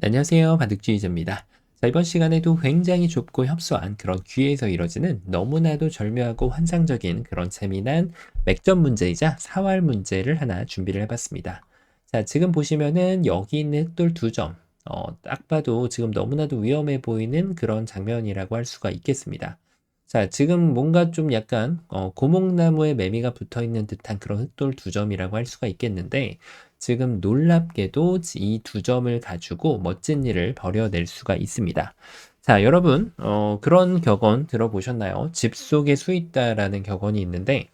네, 안녕하세요. 바둑주의자입니다. 자, 이번 시간에도 굉장히 좁고 협소한 그런 귀에서 이뤄지는 너무나도 절묘하고 환상적인 그런 재미난 맥점 문제이자 사활 문제를 하나 준비를 해봤습니다. 자, 지금 보시면은 여기 있는 흑돌 두 점, 딱 봐도 지금 너무나도 위험해 보이는 그런 장면이라고 할 수가 있겠습니다. 자, 지금 뭔가 좀 약간 고목나무에 매미가 붙어 있는 듯한 그런 흑돌 두 점이라고 할 수가 있겠는데, 지금 놀랍게도 이 두 점을 가지고 멋진 일을 벌여낼 수가 있습니다. 자, 여러분, 그런 격언 들어보셨나요? 집 속에 수 있다라는 격언이 있는데,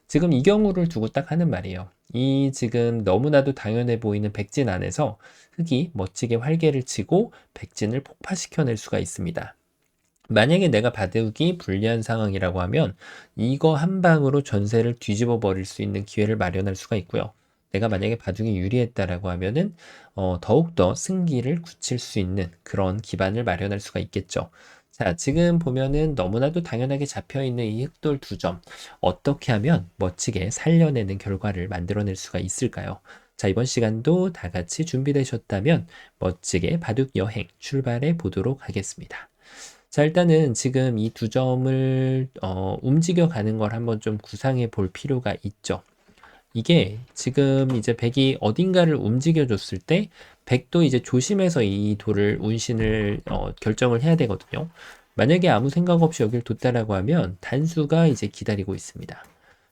지금 이 경우를 두고 딱 하는 말이에요. 이 지금 너무나도 당연해 보이는 백진 안에서 흙이 멋지게 활개를 치고 백진을 폭파시켜낼 수가 있습니다. 만약에 내가 바둑이 불리한 상황이라고 하면 이거 한 방으로 전세를 뒤집어 버릴 수 있는 기회를 마련할 수가 있고요. 내가 만약에 바둑이 유리했다라고 하면은 더욱더 승기를 굳힐 수 있는 그런 기반을 마련할 수가 있겠죠. 자, 지금 보면은 너무나도 당연하게 잡혀 있는 이 흑돌 두 점, 어떻게 하면 멋지게 살려내는 결과를 만들어낼 수가 있을까요? 자, 이번 시간도 다 같이 준비되셨다면 멋지게 바둑 여행 출발해 보도록 하겠습니다. 자, 일단은 지금 이 두 점을 움직여 가는 걸 한번 좀 구상해 볼 필요가 있죠. 이게 지금 이제 백이 어딘가를 움직여 줬을 때 백도 이제 조심해서 이 돌을 운신을 결정을 해야 되거든요. 만약에 아무 생각 없이 여길 뒀다라고 하면 단수가 이제 기다리고 있습니다.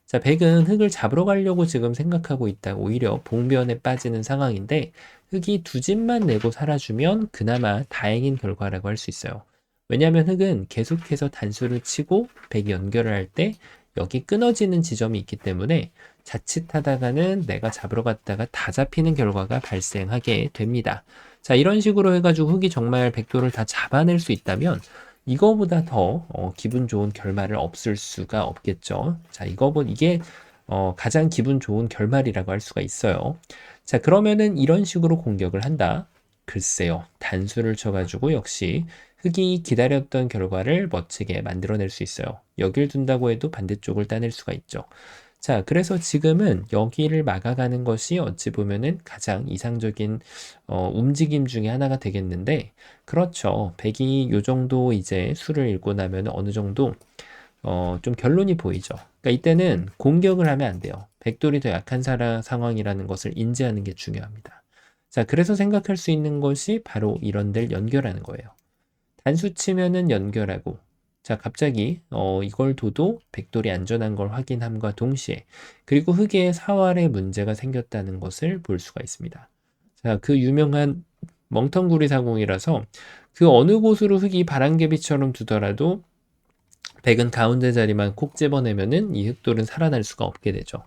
자, 백은 흙을 잡으러 가려고 지금 생각하고 있다. 오히려 봉변에 빠지는 상황인데 흙이 두 집만 내고 살아주면 그나마 다행인 결과라고 할 수 있어요. 왜냐하면 흙은 계속해서 단수를 치고 백이 연결을 할 때 여기 끊어지는 지점이 있기 때문에 자칫하다가는 내가 잡으러 갔다가 다 잡히는 결과가 발생하게 됩니다. 자, 이런 식으로 해가지고 흙이 정말 백도를 다 잡아낼 수 있다면 이거보다 더 기분 좋은 결말을 없을 수가 없겠죠. 자, 이게 가장 기분 좋은 결말이라고 할 수가 있어요. 자, 그러면은 이런 식으로 공격을 한다. 글쎄요. 단수를 쳐가지고 역시 흙이 기다렸던 결과를 멋지게 만들어낼 수 있어요. 여길 둔다고 해도 반대쪽을 따낼 수가 있죠. 자, 그래서 지금은 여기를 막아가는 것이 어찌 보면은 가장 이상적인 움직임 중에 하나가 되겠는데, 그렇죠. 백이 요 정도 이제 수를 읽고 나면 어느 정도 좀 결론이 보이죠. 그러니까 이때는 공격을 하면 안 돼요. 백돌이 더 약한 상황이라는 것을 인지하는 게 중요합니다. 자, 그래서 생각할 수 있는 것이 바로 이런 데를 연결하는 거예요. 단수 치면은 연결하고, 자, 갑자기 이걸 둬도 백돌이 안전한 걸 확인함과 동시에 그리고 흙에 사활의 문제가 생겼다는 것을 볼 수가 있습니다. 자, 그 유명한 멍텅구리 사공이라서 그 어느 곳으로 흙이 바람개비처럼 두더라도 백은 가운데 자리만 콕 집어내면은 이 흑돌은 살아날 수가 없게 되죠.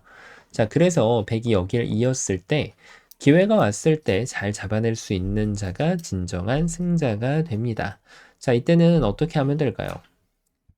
자, 그래서 백이 여기를 이었을 때 기회가 왔을 때 잘 잡아낼 수 있는 자가 진정한 승자가 됩니다. 자, 이때는 어떻게 하면 될까요?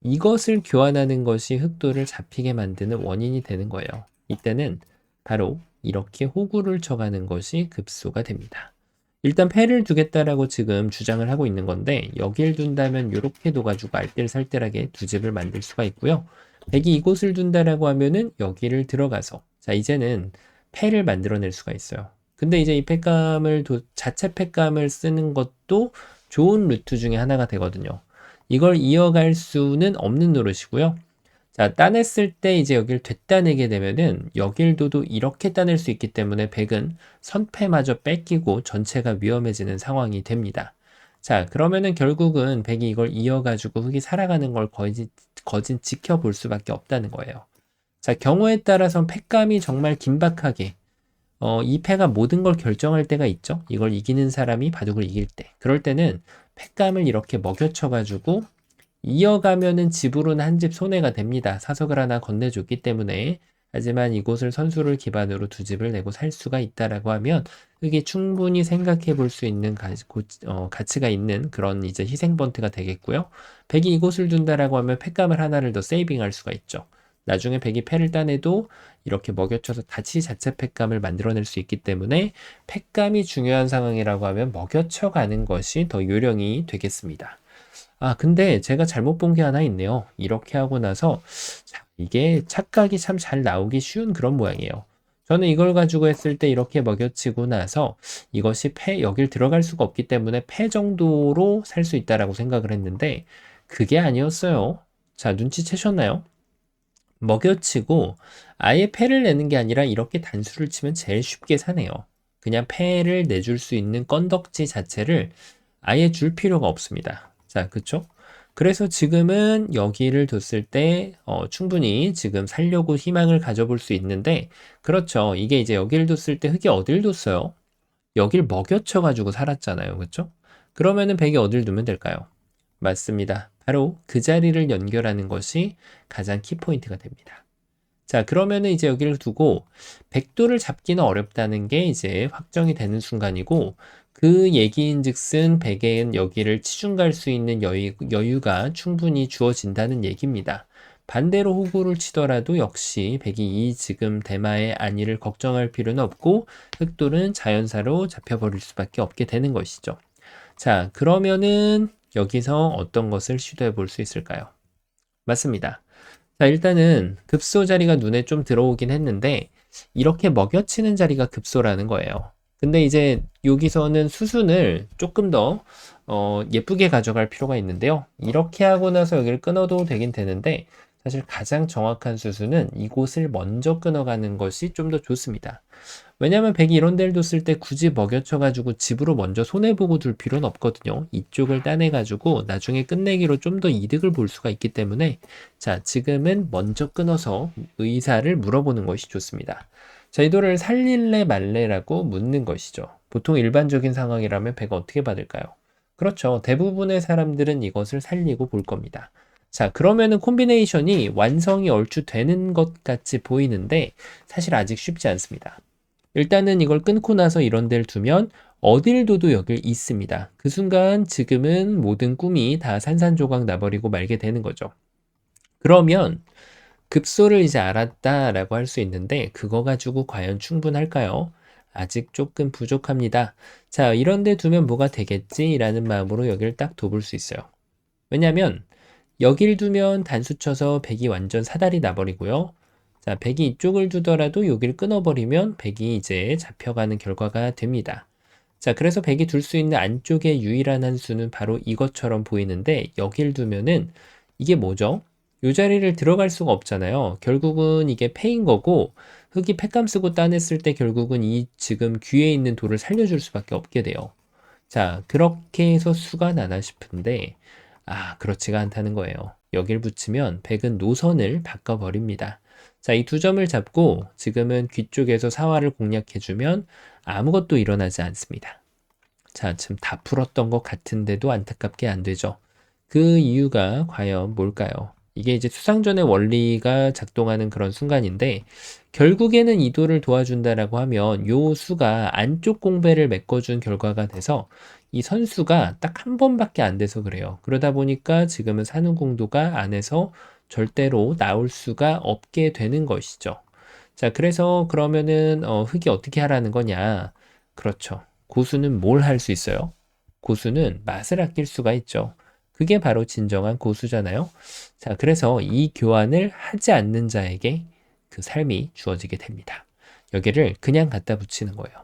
이것을 교환하는 것이 흑돌을 잡히게 만드는 원인이 되는 거예요. 이때는 바로 이렇게 호구를 쳐가는 것이 급소가 됩니다. 일단 패를 두겠다라고 지금 주장을 하고 있는 건데 여길 둔다면 이렇게 둬가지고 알뜰살뜰하게 두 집을 만들 수가 있고요. 백이 이곳을 둔다라고 하면은 여기를 들어가서 자, 이제는 패를 만들어낼 수가 있어요. 근데 이제 이 자체 팩감을 쓰는 것도 좋은 루트 중에 하나가 되거든요. 이걸 이어갈 수는 없는 노릇이고요. 자, 따냈을 때 이제 여길 되따내게 되면은 여길도도 이렇게 따낼 수 있기 때문에 백은 선패마저 뺏기고 전체가 위험해지는 상황이 됩니다. 자, 그러면은 결국은 백이 이걸 이어가지고 흙이 살아가는 걸 거진 지켜볼 수밖에 없다는 거예요. 자, 경우에 따라선 패감이 정말 긴박하게 이 패가 모든 걸 결정할 때가 있죠. 이걸 이기는 사람이 바둑을 이길 때. 그럴 때는 패감을 이렇게 먹여쳐가지고 이어가면은 집으로는 한 집 손해가 됩니다. 사석을 하나 건네줬기 때문에. 하지만 이곳을 선수를 기반으로 두 집을 내고 살 수가 있다라고 하면 이게 충분히 생각해 볼 수 있는 가치가 있는 그런 이제 희생번트가 되겠고요. 백이 이곳을 둔다라고 하면 패감을 하나를 더 세이빙할 수가 있죠. 나중에 백이 패를 따내도 이렇게 먹여쳐서 다시 자체 패감을 만들어낼 수 있기 때문에 패감이 중요한 상황이라고 하면 먹여쳐 가는 것이 더 요령이 되겠습니다. 아, 근데 제가 잘못 본 게 하나 있네요. 이렇게 하고 나서, 자, 이게 착각이 참 잘 나오기 쉬운 그런 모양이에요. 저는 이걸 가지고 했을 때 이렇게 먹여치고 나서 이것이 여길 들어갈 수가 없기 때문에 패 정도로 살 수 있다라고 생각을 했는데 그게 아니었어요. 자, 눈치채셨나요? 먹여치고 아예 패를 내는 게 아니라 이렇게 단수를 치면 제일 쉽게 사네요. 그냥 패를 내줄 수 있는 건덕지 자체를 아예 줄 필요가 없습니다. 자, 그쵸? 그래서 지금은 여기를 뒀을 때 충분히 지금 살려고 희망을 가져볼 수 있는데 그렇죠. 이게 이제 여기를 뒀을 때 흙이 어딜 뒀어요? 여길 먹여쳐가지고 살았잖아요. 그쵸? 그러면은 백이 어딜 두면 될까요? 맞습니다. 바로 그 자리를 연결하는 것이 가장 키포인트가 됩니다. 자, 그러면은 이제 여기를 두고 백도를 잡기는 어렵다는 게 이제 확정이 되는 순간이고 그 얘기인즉슨 백엔 여기를 치중 갈 수 있는 여유가 충분히 주어진다는 얘기입니다. 반대로 호구를 치더라도 역시 백이 이 지금 대마의 안위를 걱정할 필요는 없고 흑돌은 자연사로 잡혀버릴 수밖에 없게 되는 것이죠. 자, 그러면은 여기서 어떤 것을 시도해 볼 수 있을까요? 맞습니다. 자, 일단은 급소 자리가 눈에 좀 들어오긴 했는데 이렇게 먹여치는 자리가 급소라는 거예요. 근데 이제 여기서는 수순을 조금 더 예쁘게 가져갈 필요가 있는데요. 이렇게 하고 나서 여기를 끊어도 되긴 되는데 사실 가장 정확한 수순은 이곳을 먼저 끊어가는 것이 좀 더 좋습니다. 왜냐면 백이 이런 데를 뒀을 때 굳이 먹여쳐가지고 집으로 먼저 손해보고 둘 필요는 없거든요. 이쪽을 따내가지고 나중에 끝내기로 좀 더 이득을 볼 수가 있기 때문에 자, 지금은 먼저 끊어서 의사를 물어보는 것이 좋습니다. 자, 이 돌을 살릴래 말래라고 묻는 것이죠. 보통 일반적인 상황이라면 백가 어떻게 받을까요? 그렇죠. 대부분의 사람들은 이것을 살리고 볼 겁니다. 자, 그러면은 콤비네이션이 완성이 얼추 되는 것 같이 보이는데 사실 아직 쉽지 않습니다. 일단은 이걸 끊고 나서 이런 데를 두면 어딜 둬도 여길 있습니다. 그 순간 지금은 모든 꿈이 다 산산조각 나버리고 말게 되는 거죠. 그러면 급소를 이제 알았다라고 할 수 있는데 그거 가지고 과연 충분할까요? 아직 조금 부족합니다. 자, 이런 데 두면 뭐가 되겠지? 라는 마음으로 여기를 딱 둬볼 수 있어요. 왜냐면 여길 두면 단수 쳐서 백이 완전 사달이 나버리고요. 자, 백이 이쪽을 두더라도 여길 끊어버리면 백이 이제 잡혀가는 결과가 됩니다. 자, 그래서 백이 둘 수 있는 안쪽의 유일한 한 수는 바로 이것처럼 보이는데 여길 두면은 이게 뭐죠? 이 자리를 들어갈 수가 없잖아요. 결국은 이게 패인 거고 흙이 패감 쓰고 따냈을 때 결국은 이 지금 귀에 있는 돌을 살려줄 수밖에 없게 돼요. 자, 그렇게 해서 수가 나나 싶은데 그렇지가 않다는 거예요. 여길 붙이면 백은 노선을 바꿔버립니다. 자, 이 두 점을 잡고 지금은 귀 쪽에서 사화를 공략해주면 아무것도 일어나지 않습니다. 자, 지금 다 풀었던 것 같은데도 안타깝게 안 되죠. 그 이유가 과연 뭘까요? 이게 이제 수상전의 원리가 작동하는 그런 순간인데 결국에는 이도를 도와준다라고 하면 요 수가 안쪽 공배를 메꿔준 결과가 돼서 이 선수가 딱 한 번밖에 안 돼서 그래요. 그러다 보니까 지금은 사는 공도가 안에서 절대로 나올 수가 없게 되는 것이죠. 자, 그래서 그러면은 흙이 어떻게 하라는 거냐? 그렇죠. 고수는 뭘 할 수 있어요? 고수는 맛을 아낄 수가 있죠. 그게 바로 진정한 고수잖아요. 자, 그래서 이 교환을 하지 않는 자에게 그 삶이 주어지게 됩니다. 여기를 그냥 갖다 붙이는 거예요.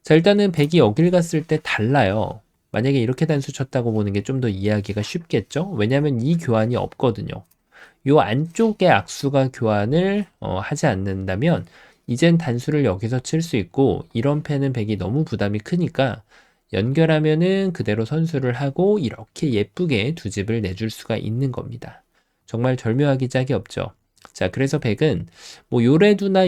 자, 일단은 백이 여길 갔을 때 달라요. 만약에 이렇게 단수 쳤다고 보는 게 좀 더 이해하기가 쉽겠죠? 왜냐하면 이 교환이 없거든요. 요 안쪽의 악수가 교환을 하지 않는다면 이젠 단수를 여기서 칠 수 있고 이런 패는 백이 너무 부담이 크니까 연결하면은 그대로 선수를 하고 이렇게 예쁘게 두 집을 내줄 수가 있는 겁니다. 정말 절묘하기 짝이 없죠. 자, 그래서 백은 뭐 요래두나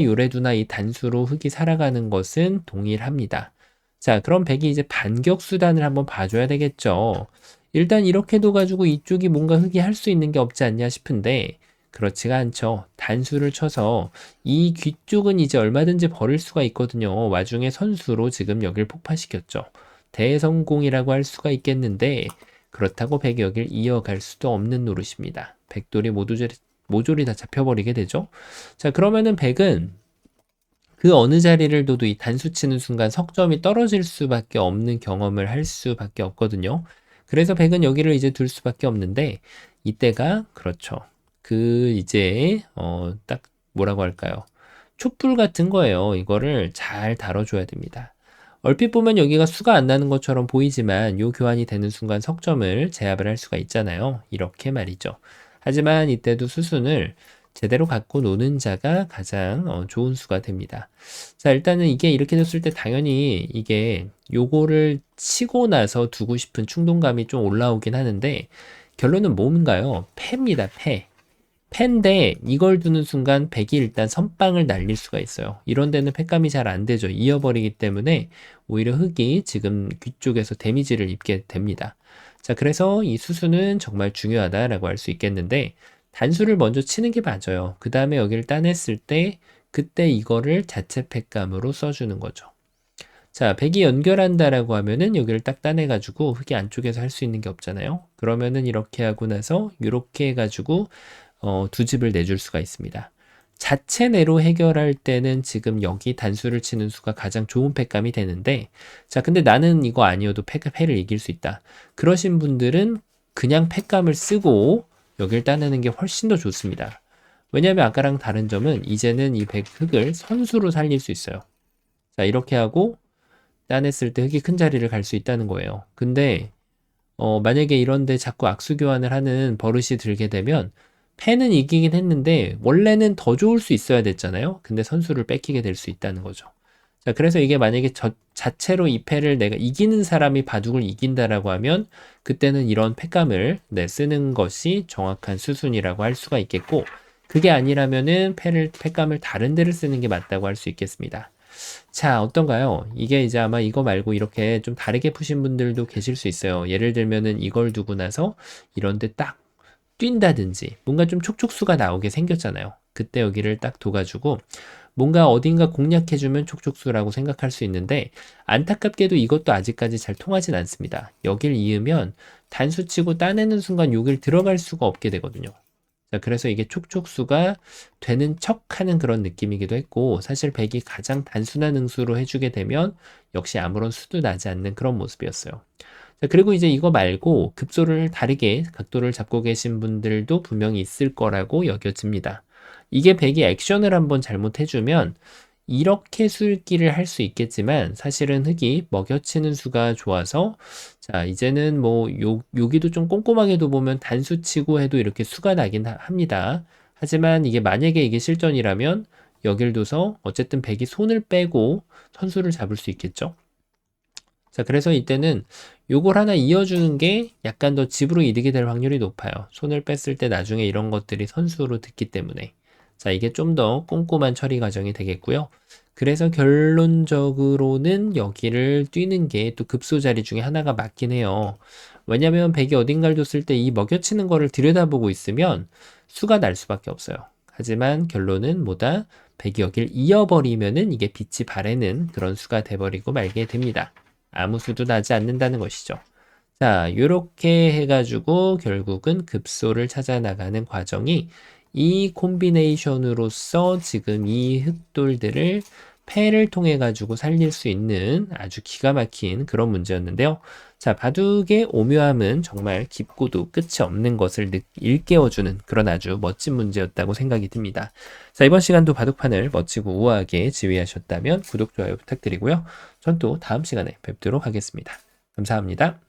이 단수로 흙이 살아가는 것은 동일합니다. 자, 그럼 백이 이제 반격 수단을 한번 봐줘야 되겠죠. 일단 이렇게 둬가지고 이쪽이 뭔가 흙이 할 수 있는 게 없지 않냐 싶은데 그렇지가 않죠. 단수를 쳐서 이 귀 쪽은 이제 얼마든지 버릴 수가 있거든요. 와중에 선수로 지금 여길 폭파시켰죠. 대성공이라고 할 수가 있겠는데 그렇다고 백이 여길 이어갈 수도 없는 노릇입니다. 백돌이 모조리 다 잡혀버리게 되죠. 자, 그러면은 백은 그 어느 자리를 둬도 이 단수 치는 순간 석점이 떨어질 수밖에 없는 경험을 할 수밖에 없거든요. 그래서 백은 여기를 이제 둘 수밖에 없는데 이때가 그렇죠. 그 이제 딱 뭐라고 할까요? 촛불 같은 거예요. 이거를 잘 다뤄줘야 됩니다. 얼핏 보면 여기가 수가 안 나는 것처럼 보이지만 요 교환이 되는 순간 석점을 제압을 할 수가 있잖아요. 이렇게 말이죠. 하지만 이때도 수순을 제대로 갖고 노는 자가 가장 좋은 수가 됩니다. 자, 일단은 이게 이렇게 됐을 때 당연히 이게 요거를 치고 나서 두고 싶은 충동감이 좀 올라오긴 하는데 결론은 뭔가요? 패입니다, 패. 패인데 이걸 두는 순간 백이 일단 선빵을 날릴 수가 있어요. 이런 데는 패감이 잘 안 되죠. 이어버리기 때문에 오히려 흑이 지금 귀 쪽에서 데미지를 입게 됩니다. 자, 그래서 이 수순은 정말 중요하다라고 할 수 있겠는데 단수를 먼저 치는 게 맞아요. 그 다음에 여기를 따냈을 때 그때 이거를 자체 패감으로 써주는 거죠. 자, 백이 연결한다라고 하면은 여기를 딱 따내가지고 흑이 안쪽에서 할 수 있는 게 없잖아요. 그러면은 이렇게 하고 나서 이렇게 해가지고 두 집을 내줄 수가 있습니다. 자체 내로 해결할 때는 지금 여기 단수를 치는 수가 가장 좋은 패감이 되는데, 자, 근데 나는 이거 아니어도 패를 이길 수 있다. 그러신 분들은 그냥 패감을 쓰고 여길 따내는 게 훨씬 더 좋습니다. 왜냐하면 아까랑 다른 점은 이제는 이 흑을 선수로 살릴 수 있어요. 자, 이렇게 하고 따냈을 때 흑이 큰 자리를 갈 수 있다는 거예요. 근데 만약에 이런데 자꾸 악수 교환을 하는 버릇이 들게 되면 패는 이기긴 했는데 원래는 더 좋을 수 있어야 됐잖아요. 근데 선수를 뺏기게 될 수 있다는 거죠. 자, 그래서 이게 만약에 자체로 이 패를 내가 이기는 사람이 바둑을 이긴다라고 하면 그때는 이런 패감을 쓰는 것이 정확한 수순이라고 할 수가 있겠고, 그게 아니라면은 패감을 다른 데를 쓰는 게 맞다고 할 수 있겠습니다. 자, 어떤가요? 이게 이제 아마 이거 말고 이렇게 좀 다르게 푸신 분들도 계실 수 있어요. 예를 들면은 이걸 두고 나서 이런데 딱 뛴다든지 뭔가 좀 촉촉수가 나오게 생겼잖아요. 그때 여기를 딱 둬가지고 뭔가 어딘가 공략해주면 촉촉수라고 생각할 수 있는데 안타깝게도 이것도 아직까지 잘 통하진 않습니다. 여길 이으면 단수 치고 따내는 순간 여길 들어갈 수가 없게 되거든요. 자, 그래서 이게 촉촉수가 되는 척하는 그런 느낌이기도 했고 사실 백이 가장 단순한 응수로 해주게 되면 역시 아무런 수도 나지 않는 그런 모습이었어요. 자, 그리고 이제 이거 말고 급소를 다르게 각도를 잡고 계신 분들도 분명히 있을 거라고 여겨집니다. 이게 백이 액션을 한번 잘못해주면 이렇게 수읽기를 할 수 있겠지만 사실은 흑이 먹여치는 수가 좋아서 자, 이제는 뭐 여기도 좀 꼼꼼하게도 보면 단수 치고 해도 이렇게 수가 나긴 합니다. 하지만 이게 만약에 이게 실전이라면 여길 둬서 어쨌든 백이 손을 빼고 선수를 잡을 수 있겠죠. 자, 그래서 이때는 요걸 하나 이어주는 게 약간 더 집으로 이득이 될 확률이 높아요. 손을 뺐을 때 나중에 이런 것들이 선수로 듣기 때문에. 자, 이게 좀 더 꼼꼼한 처리 과정이 되겠고요. 그래서 결론적으로는 여기를 뛰는 게 또 급소 자리 중에 하나가 맞긴 해요. 왜냐면 백이 어딘가를 뒀을 때 이 먹여치는 거를 들여다보고 있으면 수가 날 수밖에 없어요. 하지만 결론은 뭐다? 백이 여길 이어버리면은 이게 빛이 바래는 그런 수가 돼버리고 말게 됩니다. 아무 수도 나지 않는다는 것이죠. 자, 요렇게 해가지고 결국은 급소를 찾아 나가는 과정이 이 콤비네이션으로서 지금 이 흑돌들을 패를 통해 가지고 살릴 수 있는 아주 기가 막힌 그런 문제였는데요. 자, 바둑의 오묘함은 정말 깊고도 끝이 없는 것을 일깨워주는 그런 아주 멋진 문제였다고 생각이 듭니다. 자, 이번 시간도 바둑판을 멋지고 우아하게 지휘하셨다면 구독, 좋아요 부탁드리고요. 전 또 다음 시간에 뵙도록 하겠습니다. 감사합니다.